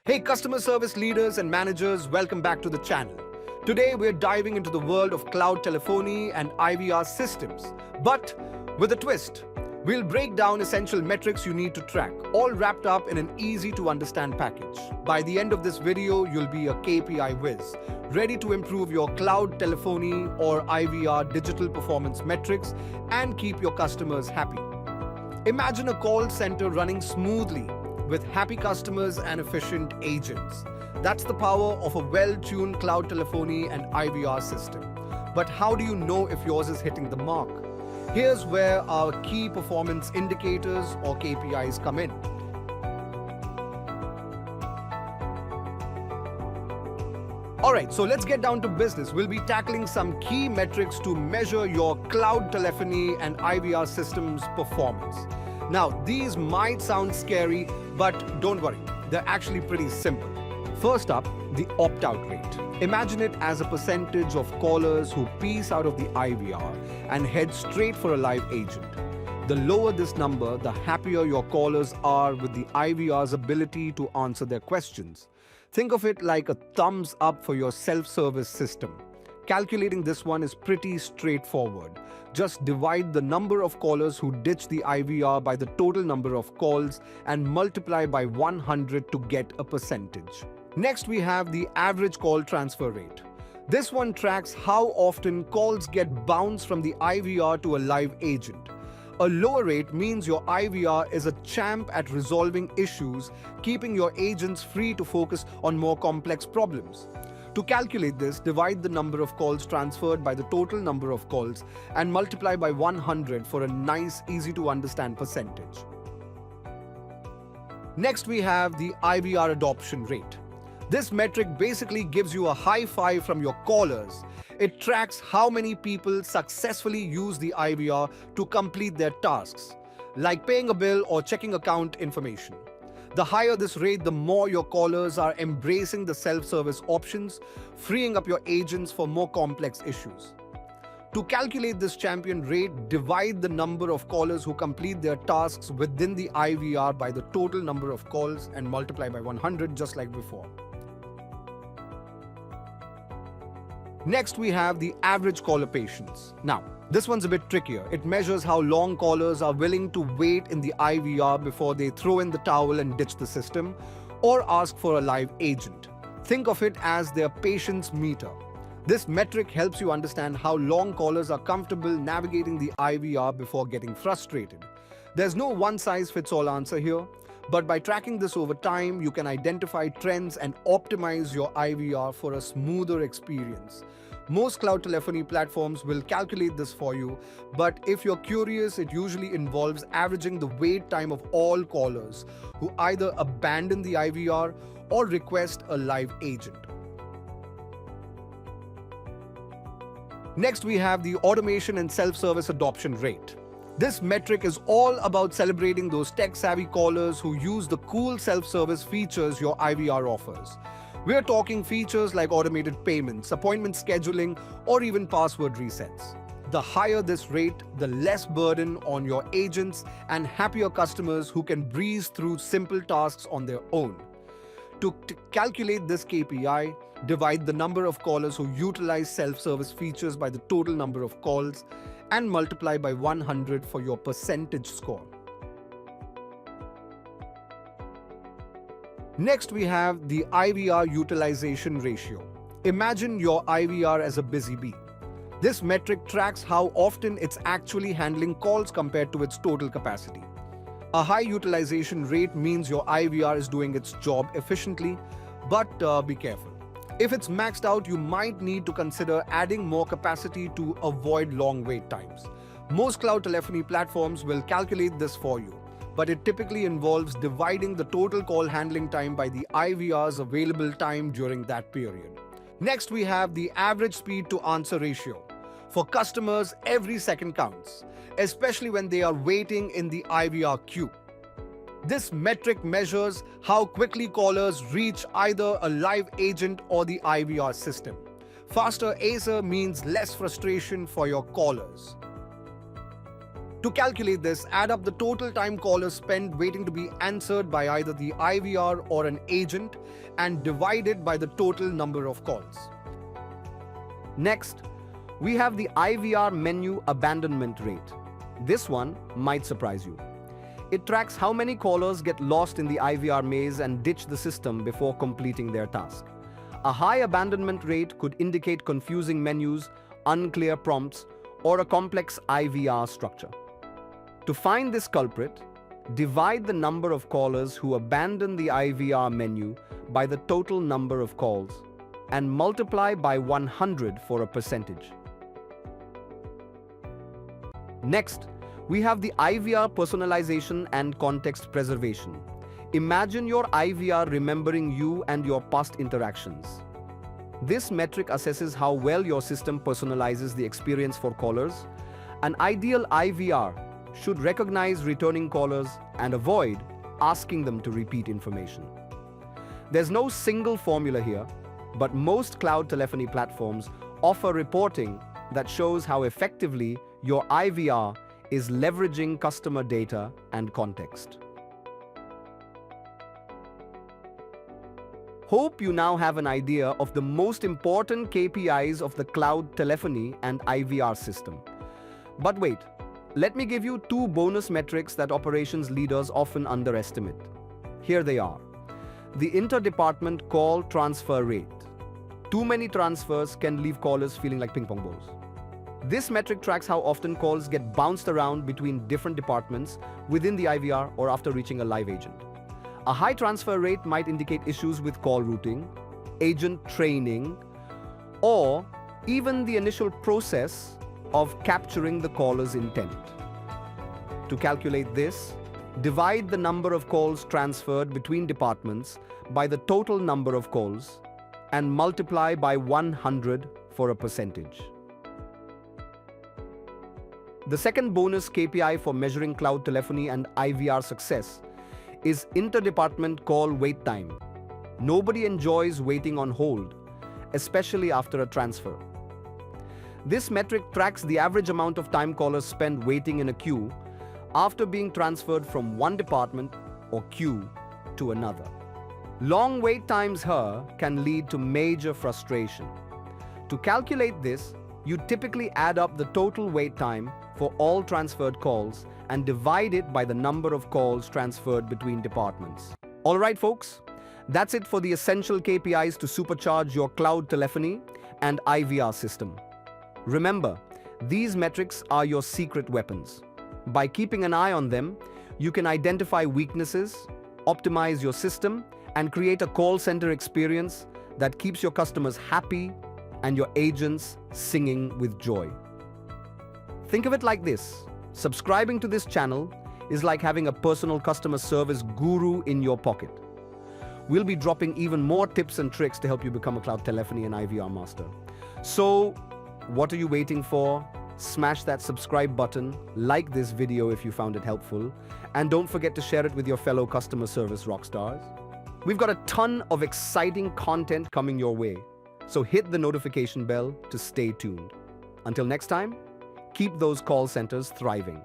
Hey, customer service leaders and managers, welcome back to the channel. Today, we're diving into the world of cloud telephony and IVR systems. But with a twist, we'll break down essential metrics you need to track, all wrapped up in an easy-to-understand package. By the end of this video, you'll be a KPI whiz, ready to improve your cloud telephony or IVR digital performance metrics and keep your customers happy. Imagine a call center running smoothly with happy customers and efficient agents. That's the power of a well-tuned cloud telephony and IVR system. But how do you know if yours is hitting the mark? Here's where our key performance indicators or KPIs come in. Alright, so let's get down to business. We'll be tackling some key metrics to measure your cloud telephony and IVR system's performance. Now, these might sound scary, but don't worry, they're actually pretty simple. First up, the opt-out rate. Imagine it as a percentage of callers who piece out of the IVR and head straight for a live agent. The lower this number, the happier your callers are with the IVR's ability to answer their questions. Think of it like a thumbs up for your self-service system. Calculating this one is pretty straightforward. Just divide the number of callers who ditch the IVR by the total number of calls and multiply by 100 to get a percentage. Next, we have the average call transfer rate. This one tracks how often calls get bounced from the IVR to a live agent. A lower rate means your IVR is a champ at resolving issues, keeping your agents free to focus on more complex problems. To calculate this, divide the number of calls transferred by the total number of calls and multiply by 100 for a nice, easy-to-understand percentage. Next, we have the IVR adoption rate. This metric basically gives you a high five from your callers. It tracks how many people successfully use the IVR to complete their tasks, like paying a bill or checking account information. The higher this rate, the more your callers are embracing the self-service options, freeing up your agents for more complex issues. To calculate this champion rate, divide the number of callers who complete their tasks within the IVR by the total number of calls and multiply by 100 just like before. Next, we have the average caller patience. Now, this one's a bit trickier. It measures how long callers are willing to wait in the IVR before they throw in the towel and ditch the system, or ask for a live agent. Think of it as their patience meter. This metric helps you understand how long callers are comfortable navigating the IVR before getting frustrated. There's no one-size-fits-all answer here, but by tracking this over time, you can identify trends and optimize your IVR for a smoother experience. Most cloud telephony platforms will calculate this for you, but if you're curious, it usually involves averaging the wait time of all callers who either abandon the IVR or request a live agent. Next, we have the automation and self-service adoption rate. This metric is all about celebrating those tech-savvy callers who use the cool self-service features your IVR offers. We're talking features like automated payments, appointment scheduling, or even password resets. The higher this rate, the less burden on your agents and happier customers who can breeze through simple tasks on their own. To calculate this KPI, divide the number of callers who utilize self-service features by the total number of calls and multiply by 100 for your percentage score. Next, we have the IVR utilization ratio. Imagine your IVR as a busy bee. This metric tracks how often it's actually handling calls compared to its total capacity. A high utilization rate means your IVR is doing its job efficiently, but be careful. If it's maxed out, you might need to consider adding more capacity to avoid long wait times. Most cloud telephony platforms will calculate this for you, but it typically involves dividing the total call handling time by the IVR's available time during that period. Next, we have the average speed to answer ratio. For customers, every second counts, especially when they are waiting in the IVR queue. This metric measures how quickly callers reach either a live agent or the IVR system. Faster answer means less frustration for your callers. To calculate this, add up the total time callers spend waiting to be answered by either the IVR or an agent and divide it by the total number of calls. Next, we have the IVR menu abandonment rate. This one might surprise you. It tracks how many callers get lost in the IVR maze and ditch the system before completing their task. A high abandonment rate could indicate confusing menus, unclear prompts, or a complex IVR structure. To find this culprit, divide the number of callers who abandon the IVR menu by the total number of calls and multiply by 100 for a percentage. Next, we have the IVR personalization and context preservation. Imagine your IVR remembering you and your past interactions. This metric assesses how well your system personalizes the experience for callers. An ideal IVR should recognize returning callers and avoid asking them to repeat information. There's no single formula here, but most cloud telephony platforms offer reporting that shows how effectively your IVR is leveraging customer data and context. Hope you now have an idea of the most important KPIs of the cloud telephony and IVR system. But wait, let me give you two bonus metrics that operations leaders often underestimate. Here they are. The inter-department call transfer rate. Too many transfers can leave callers feeling like ping-pong balls. This metric tracks how often calls get bounced around between different departments within the IVR or after reaching a live agent. A high transfer rate might indicate issues with call routing, agent training, or even the initial process of capturing the caller's intent. To calculate this, divide the number of calls transferred between departments by the total number of calls and multiply by 100 for a percentage. The second bonus KPI for measuring cloud telephony and IVR success is inter-department call wait time. Nobody enjoys waiting on hold, especially after a transfer. This metric tracks the average amount of time callers spend waiting in a queue after being transferred from one department or queue to another. Long wait times here can lead to major frustration. To calculate this, you typically add up the total wait time for all transferred calls and divide it by the number of calls transferred between departments. All right, folks, that's it for the essential KPIs to supercharge your cloud telephony and IVR system. Remember, these metrics are your secret weapons. By keeping an eye on them, you can identify weaknesses, optimize your system, and create a call center experience that keeps your customers happy and your agents singing with joy. Think of it like this. Subscribing to this channel is like having a personal customer service guru in your pocket. We'll be dropping even more tips and tricks to help you become a cloud telephony and IVR master. So, what are you waiting for? Smash that subscribe button, like this video if you found it helpful, and don't forget to share it with your fellow customer service rockstars. We've got a ton of exciting content coming your way, so hit the notification bell to stay tuned. Until next time, keep those call centers thriving.